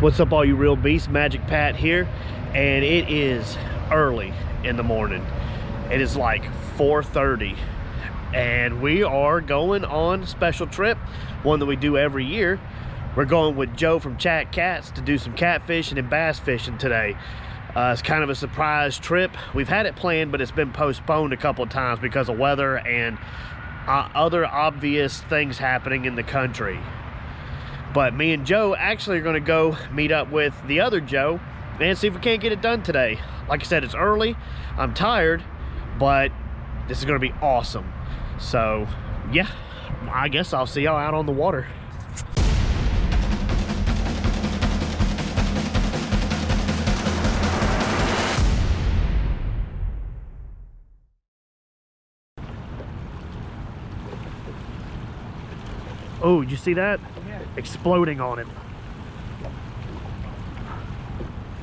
What's up, all you real beasts? Magic Pat here, and it is early in the morning. It is like 4:30, and we are going on a special trip, one that we do every year. We're going with Joe from Chatt to do some catfishing and bass fishing today. It's kind of a surprise trip. We've had it planned, but it's been postponed a couple of times because of weather and other obvious things happening in the country. But me and Joe actually are going to go meet up with the other Joe and see if we can't get it done today. Like I said, it's early, I'm tired, but this is going to be awesome. So yeah, I guess I'll see y'all out on the water. Oh, did you see that? Yeah. Exploding on him.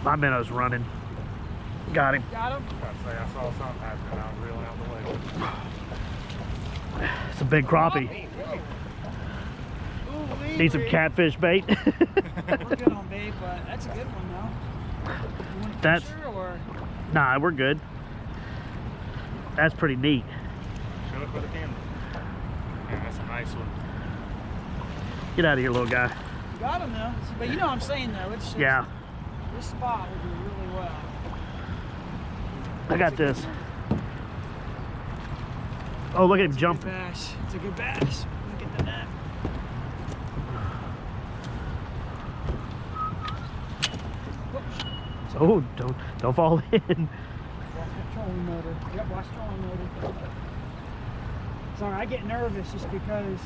My minnow's running. Got him. Got him? I saw something happening. I was reeling out the way. It's a big crappie. Ooh, Need some catfish bait. We're good on bait, but that's a good one though. You want That's fish or? Nah, we're good. That's pretty neat. Show it for the camera. Yeah, that's a nice one. Get out of here, little guy. You got him though. But you know what I'm saying though. It's just, Yeah. This spot would do really well. I got this. Oh, look at him jumping. Bass. It's a good bass. Look at the net. Oh, don't fall in. Watch that trolling motor. Yep, watch trolling motor. Sorry, I get nervous just because.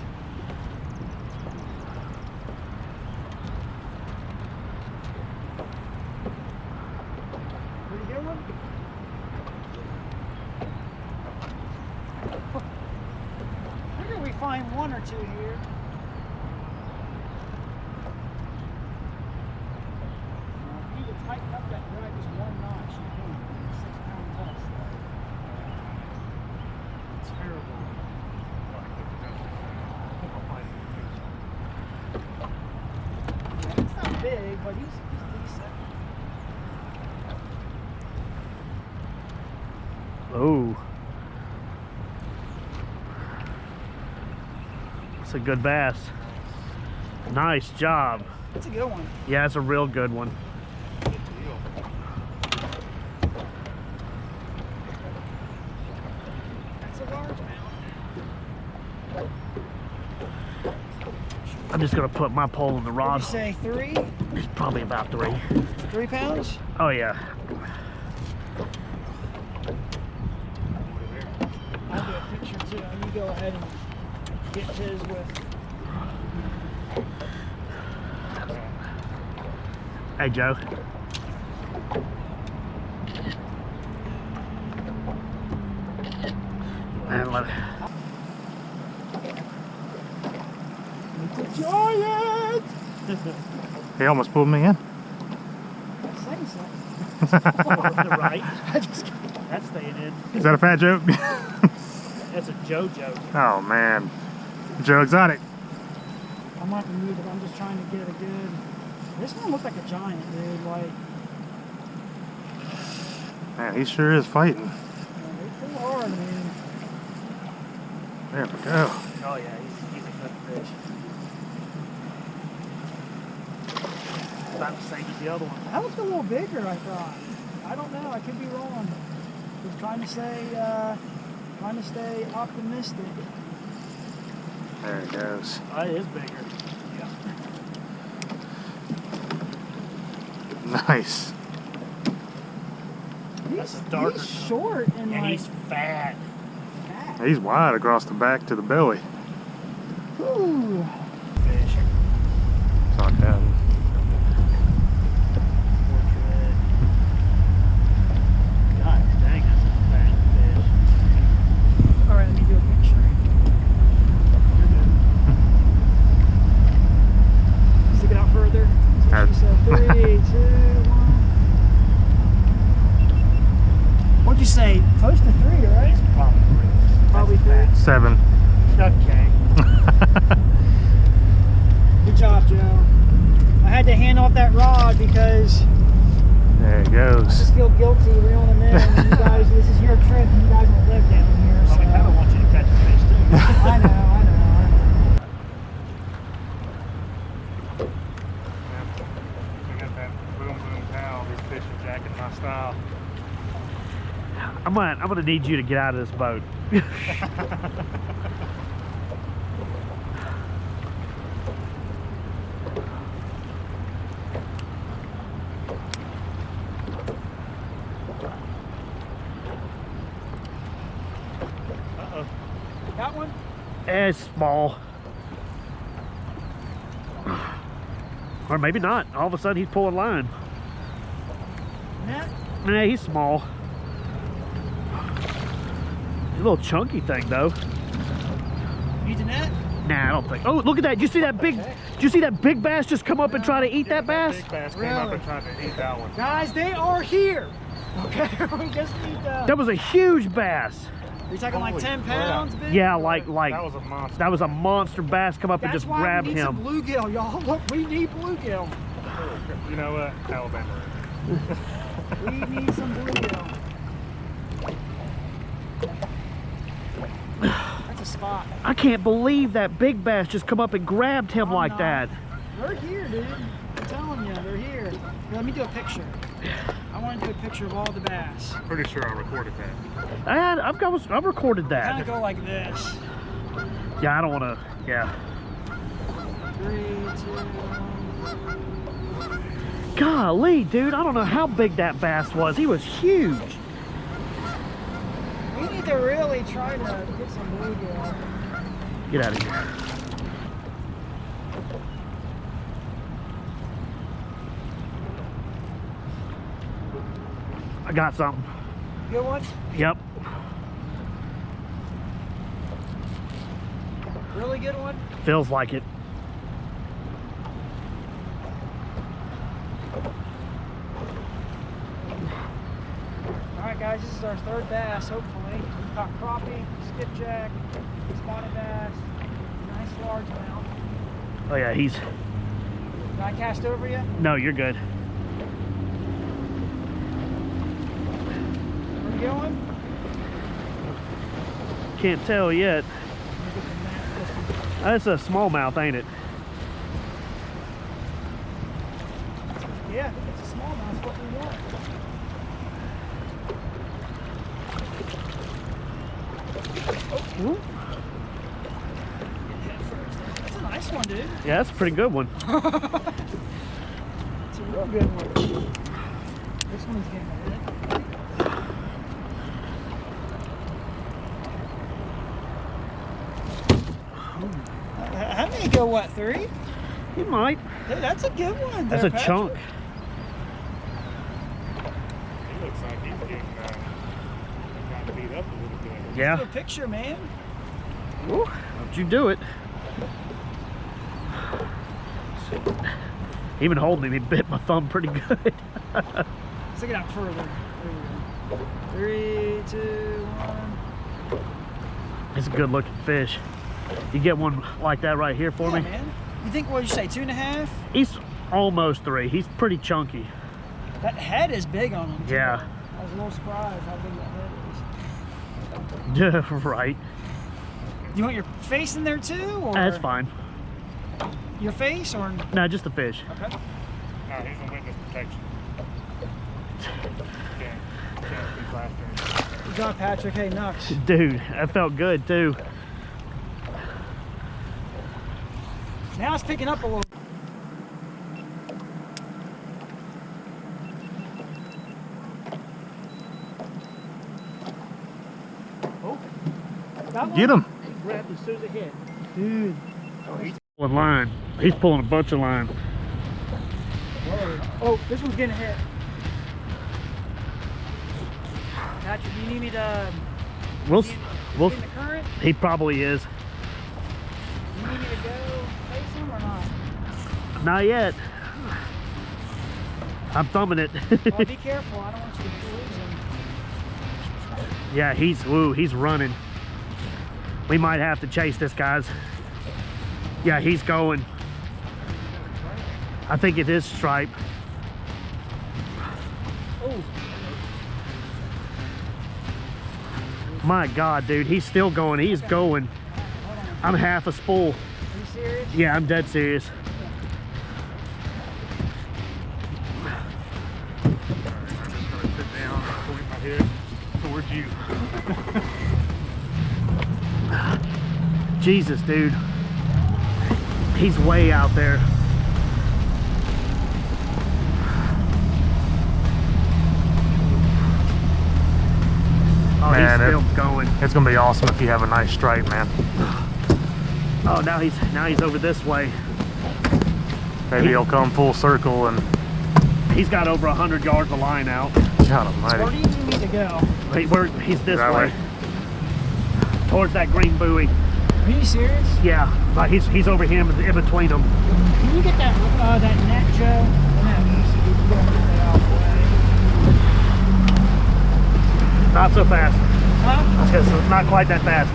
Pretty good one. I figure we find one or two here. You need to tighten up that drag just one notch. You can. 6-pound test. It's terrible. Yeah, it's not big, but he's decent. Oh. That's a good bass. Nice job. That's a good one. Yeah, it's a real good one. That's a large mouth. I'm just gonna put my pole in the rod. Would you say 3? It's probably about 3. 3 pounds? Oh yeah. I'll do a picture too. You go ahead and get his with. Hey, Joe. And let It's a giant! He almost pulled me in. Say something. the right. That's staying in. Is that a fat joke? That's a Joe joke. Oh man, Joe Exotic. I'm not gonna move it. I'm just trying to get a good. This one looked like a giant, dude. Like. Man, he sure is fighting. They pull hard, man. There we go. Oh yeah, he's a good fish. About the same as the other one. That was a little bigger, I thought. I don't know. I could be wrong. Just trying to stay optimistic. There it goes. Oh, it is bigger. Yeah. Nice. That's a darker. He's short and And like he's fat. fat. He's wide across the back to the belly. Ooh. Fish. Talk down. God dang, that's a fat fish. All right, let me do a picture. Stick it out further. So she said 3, 2, 1. What'd you say? Close to 3, right? Probably 3. Probably 3. 7. Okay. had to hand off that rod because There he I goes. just feel guilty reeling him in. And you guys, this is your trip, and you guys don't live down here. So. I kind of want you to catch a fish too. I know. I got that boom boom towel. These fish are jacking my style. I'm gonna need you to get out of this boat. Got one? It's small. Or maybe not. All of a sudden he's pulling line. Net? Nah, he's small. He's a little chunky thing though. Need the net? Nah, I don't think. Oh, look at that. Did you see that big, Okay. did you see that big bass just come up and try to eat that bass? Big bass came up Really? and tried to eat that one. Guys, they are here. Okay, we just need That was a huge bass. You're talking like Holy 10 crap. pounds, big? Yeah, like That was a monster. that was a monster bass come up and That's just why grabbed we need some him. bluegill, y'all. Look, we need bluegill. You know what? Alabama. We need some bluegill. That's a spot. I can't believe that big bass just come up and grabbed him I'm like not. that. They're here, dude. I'm telling you, they're here. Here, let me do a picture. I want to do a picture of all the bass. Pretty sure I recorded that. I've recorded Kind that. of go like this. Yeah, I don't want to. Yeah. 3, 2, 1. Golly, dude, I don't know how big that bass was. He was huge. We need to really try to get some bluegill. Get out of here. I got something. Good one? Yep. Really good one? Feels like it. Alright guys, this is our third bass, hopefully. We've caught crappie, skipjack, spotted bass, nice largemouth. Oh yeah, he's. Can I cast over you? No, you're good. Where you going? Can't tell yet. Let me get the map. That's a smallmouth, ain't it? Yeah, I think it's a smallmouth, what we want. Ooh. That's a nice one, dude. Yeah, that's a pretty good one. It's a real good one. This one's getting a hit. How many go, what, 3? He might. Dude, that's a good one. That's there, a Patrick. chunk. He looks like he's getting got beat up a little bit. Yeah. Do a picture, man. Ooh, don't you do it. Even holding him, he bit my thumb pretty good. Let's take it out further. There we go. 3, 2, 1. It's a good looking fish. You get one like that right here for Yeah, me? man. You think, what did you say, 2.5? He's almost 3. He's pretty chunky. That head is big on him, too. Yeah. I was a little surprised how big that head is. Yeah, right. You want your face in there too, or That's fine. your face, or No, just the fish. okay? No, he's in witness protection. Can't be plastering. Good job, Patrick. Hey, Nux. Dude, that felt good too. Now it's picking up a little. Oh, got one? Get him. He grabbed as soon as it hit. Dude. Oh, he's Pulling line. He's pulling a bunch of line. Whoa. Oh, this one's getting hit. Patrick, you need me to We'll, get we'll. in the current? He probably is. You need me to go face him or not? Not yet. I'm thumbing it. Oh, be careful. I don't want you to lose him. Yeah, he's running. We might have to chase this, guys. Yeah, he's going. I think it is stripe. Oh, My God, dude, he's still going. He's going. hold on. I'm half a spool. Are you serious? Yeah, I'm dead serious. I'm just gonna sit down and point my head towards you. Jesus, dude. He's way out there. Oh, Man, he's still going. It's gonna be awesome if you have a nice stripe, man. Oh, now he's over this way. Maybe he'll come full circle and He's got over 100 yards of line out. God Where do almighty. you need me to go? He's this That way. way? Towards that green buoy. Are you serious? Yeah, but he's over him in between them. Can you get that that net, Joe? No, you gotta get that out of the way. Not so fast. Huh? It's not quite that fast.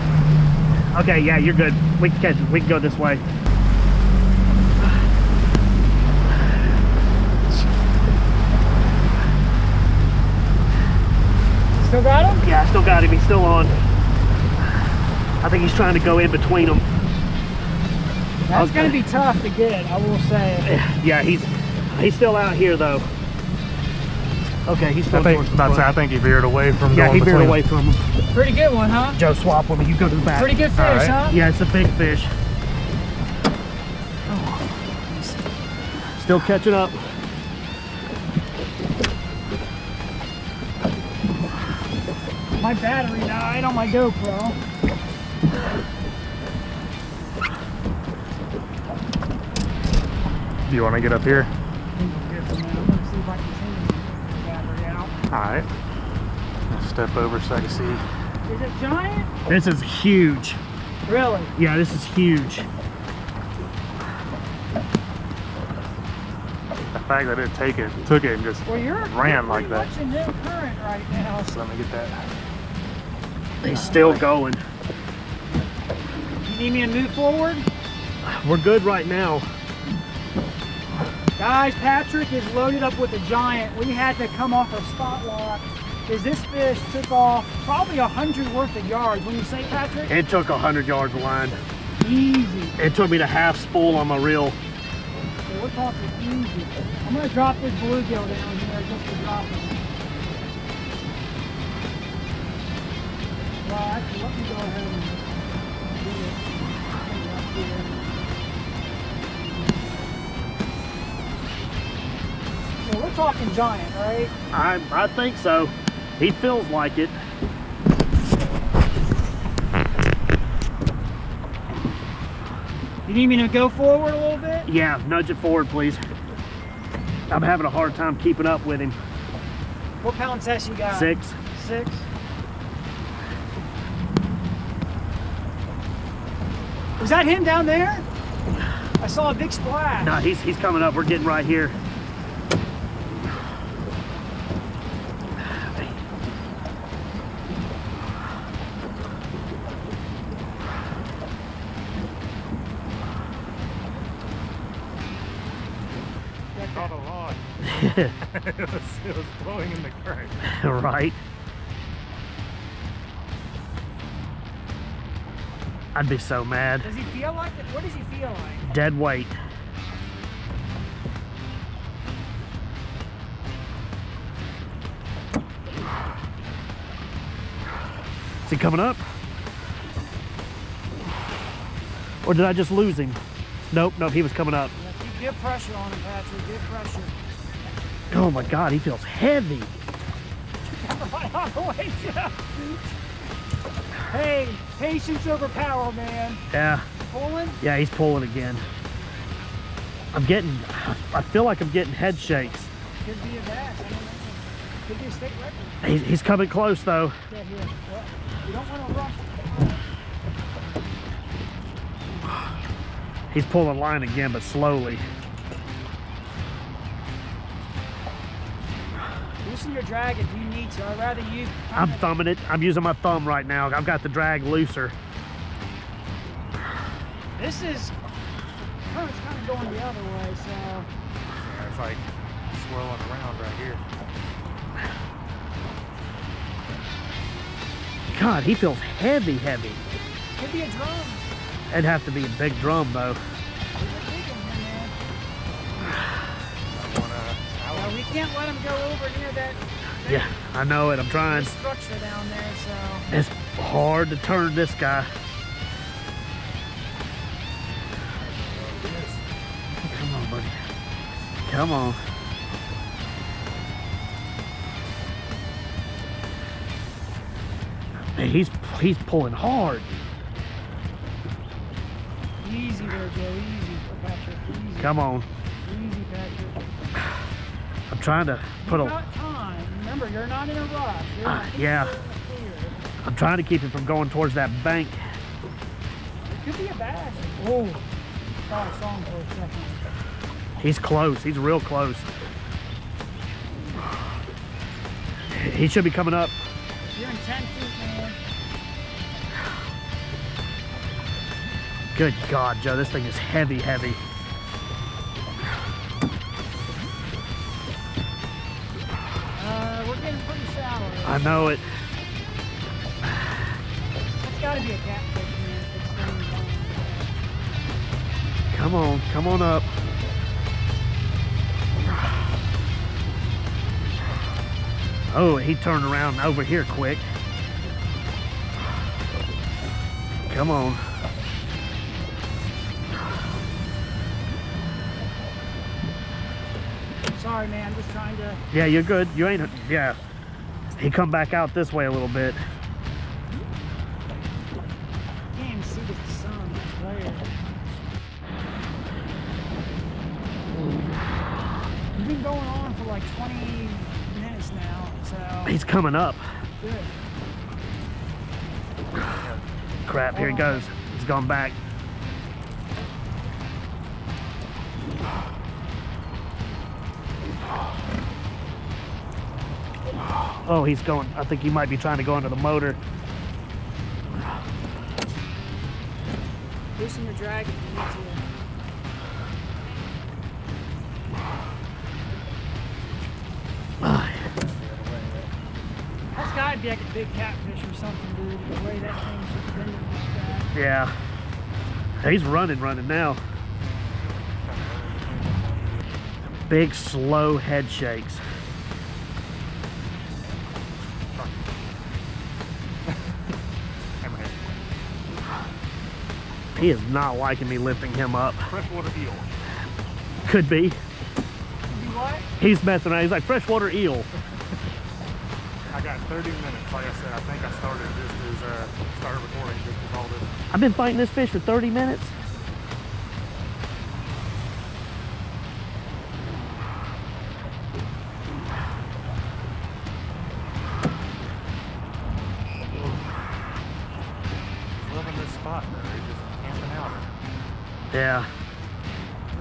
Okay, yeah, you're good. We can catch it. We can go this way. Still got him? Yeah, I still got him. He's still on. I think he's trying to go in between them. That's gonna be tough to get, I will say. Yeah, he's still out here though. Okay, he's still towards the front. I think he veered away from Yeah, going he veered between. away from him. Pretty good one, huh? Joe, swap with me. You go to the back. Pretty good fish, All right. huh? Yeah, it's a big fish. Still catching up. My battery died on my GoPro. Do you want to get up here? I think I'm good for now. I'm gonna see if I can change the battery out. All right. I'll step over so I can see. Is it giant? This is huge. Really? Yeah, this is huge. The fact that it took it and just Well, you're ran like pretty that. much in new current right now. So let me get that. He's still going. You need me to move forward? We're good right now. Guys, Patrick is loaded up with a giant. We had to come off our spot lock because this fish took off probably 100 worth of yards. When you say, Patrick? It took 100 yards of line. Easy. It took me to half spool on my reel. So we're talking easy. I'm going to drop this bluegill down here just to drop it. Well, actually, let me go ahead and do it. Up here. So we're talking giant, right? I think so. He feels like it. You need me to go forward a little bit? Yeah, nudge it forward, please. I'm having a hard time keeping up with him. What pound test you got? 6. 6? Was that him down there? I saw a big splash. No, he's coming up. We're getting right here. Caught a rod. it was blowing in the current. Right. I'd be so mad. Does he feel like it? What does he feel like? Dead weight. Is he coming up? Or did I just lose him? Nope, he was coming up. Yeah, keep good pressure on him, Patrick. Good pressure. Oh my God, he feels heavy. Right on the way, Jeff. Hey, patience over power, man. Yeah, Pulling? yeah, he's pulling again. I feel like I'm getting head shakes. Could be a bass. I don't know. Could be a state record. He's coming close though. Yeah, here. Well, you don't want to rush. He's pulling line again, but slowly. Loosen your drag if you need to. I'd rather you. I'm thumbing it. I'm using my thumb right now. I've got the drag looser. This is. Current's kind of going the other way, so. like swirling around right here. God, he feels heavy, heavy. Could be a drum. It'd have to be a big drum, though. There's a big one here, man. I wanna. Well, we can't let him go over near that Yeah, I know it. I'm trying. structure down there, so. It's hard to turn this guy. Come on, buddy. Come on. Hey, he's pulling hard. Easy there, Joe. Easy, Patrick. Easy. Come on. Easy, Patrick. I'm trying to put You a. got time. Remember, you're not in a rush. Yeah. You're in the clear. I'm trying to keep him from going towards that bank. It could be a bass. Oh, thought I saw him for a second. He's close. He's real close. He should be coming up. You're in 10 feet, man. Good God, Joe, this thing is heavy, heavy. We're getting pretty shallow. I know it. That's got to be a catfish, man. If it's staying down. Come on up. Oh, he turned around over here quick. Come on. Sorry, man. I'm just trying to. Yeah, you're good. You ain't, yeah. He come back out this way a little bit. Can't even see the sun. It's glare. We've been going on for like 20 minutes now, so. He's coming up. Good. Crap, here he goes. He's gone back. Oh, he's going. I think he might be trying to go under the motor. Loosen your drag if you need to. That's gotta be like a big catfish or something, dude. The way that thing's just bending like that. Yeah. He's running now. Big, slow head shakes. He is not liking me lifting him up. Freshwater eel. Could be. You what? He's messing around. He's like, freshwater eel. I got 30 minutes. Like I said, I think I started recording just with all this. I've been fighting this fish for 30 minutes. Loving this spot though. They're just camping out. Yeah.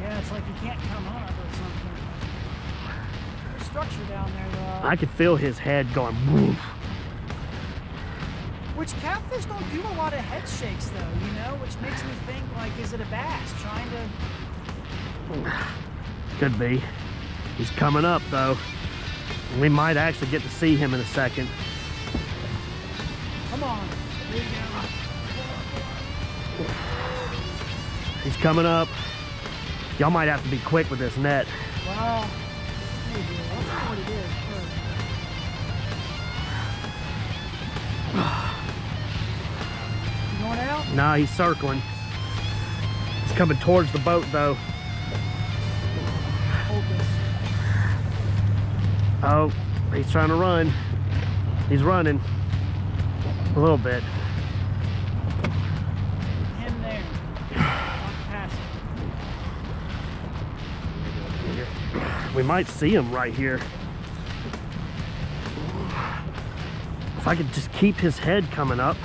Yeah, it's like you can't come up or something. There's structure down there, though. I could feel his head going woof. Which catfish don't do a lot of head shakes, though, you know? Which makes me think, like, is it a bass trying to... Could be. He's coming up, though. We might actually get to see him in a second. Come on. There you go. He's coming up. Y'all might have to be quick with this net. Wow. There you go. Let's see what it is first. You going out? Nah, he's circling. He's coming towards the boat, though. Hold this. Oh, he's trying to run. He's running. A little bit. Him there. Not pass it. We might see him right here. If I could just keep his head coming up.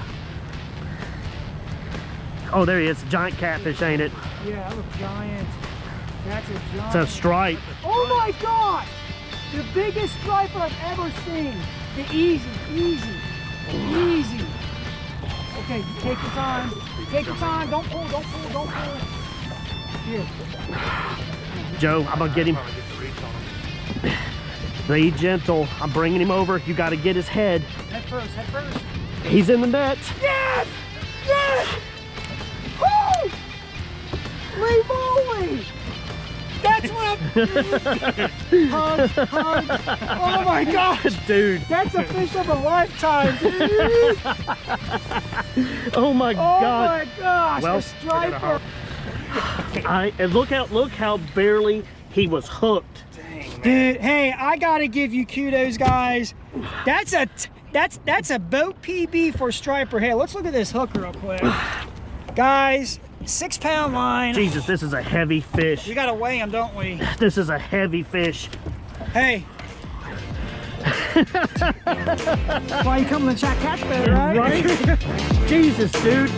Oh, there he is. Giant catfish, ain't it? Yeah, that looks giant. That's a giant. It's a stripe. Oh my God! The biggest striper I've ever seen. The easy. Okay, take your time. Take your time. Don't pull. Here. Joe, I'm gonna get him. Probably get the reach on him. Be gentle. I'm bringing him over. You got to get his head. Head first, head first. He's in the net. Yes! Yes! Woo! Leave only! That's what I'm... Hug, hug. Oh my gosh! Dude. That's a fish of a lifetime, dude! Oh my Oh God. my gosh! Well, a striper! And look how barely he was hooked. Dude, hey, I gotta give you kudos, guys. That's a boat PB for striper. Hey, let's look at this hook real quick. Guys, 6 pound line. Jesus, this is a heavy fish. We gotta weigh him, don't we? This is a heavy fish. Hey. Why you come to the Chatt catch boat, right? Right? Jesus, dude.